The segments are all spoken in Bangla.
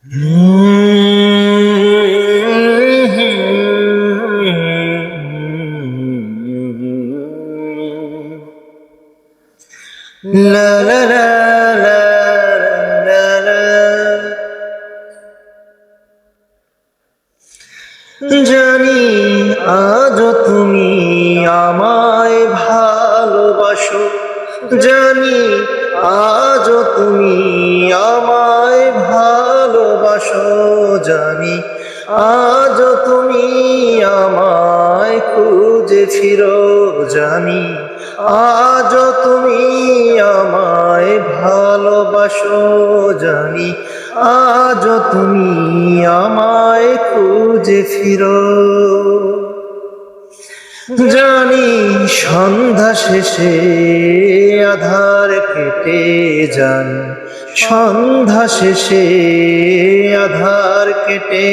লা লা লা লা লা লা। জানি আজও তুমি আমায় ভালোবাসো, জানি আজও তুমি আমায় ভালোবাসো, জানি আজও তুমি আমায় খুঁজে ফিরো, জানি আজও তুমি আমায় ভালোবাসো, জানি আজও তুমি আমায় খুঁজে ফিরো। জানি সন্ধ্যা শেষে আধার কেটে যান, সন্ধ্যা শেষে আধার কেটে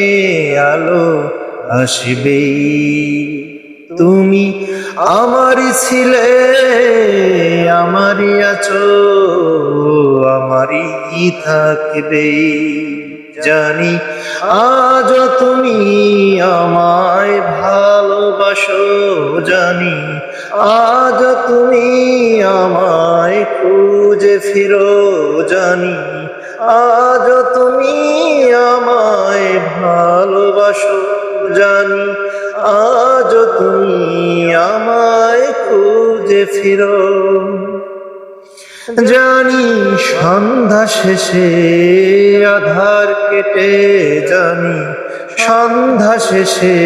আলো আসবেই। তুমি আমারই ছিলে, আমারই আছো, আমারই থাকবে। জানি আজও তুমি আমায় ভালোবাসো, জানি আজও তুমি আমায় খুঁজে ফিরো, জানি আজও তুমি আমায় ভালোবাসো, জানি আজও তুমি আমায় খুঁজে ফিরো। জানি সন্ধ্যা শেষে আধার কেটে, জানি সন্ধ্যা শেষে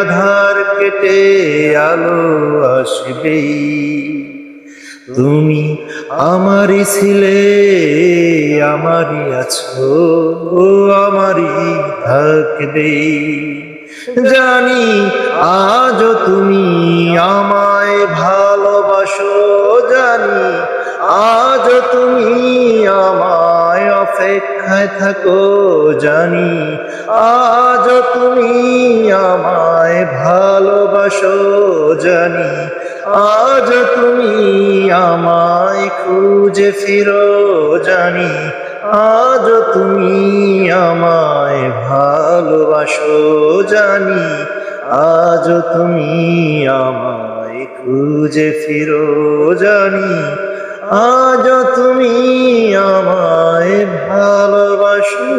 আধার কেটে আলো আসবেই। তুমি আমারই ছিলে, আমারই আছো, আমারই থাকবে। জানি আজও তুমি আমায় ভালোবাসো, জানি আজও তুমি আমায় অপেক্ষায় থাকো, জানি আজও তুমি আমায় ভালোবাসো, জানি আজও তুমি আমায় খুঁজে ফিরো, জানি আজও তুমি আমায় ভালোবাসো, জানি আজও তুমি আমায় খুঁজে ফিরো, জানি আজও তুমি আমায় ভালোবাসো।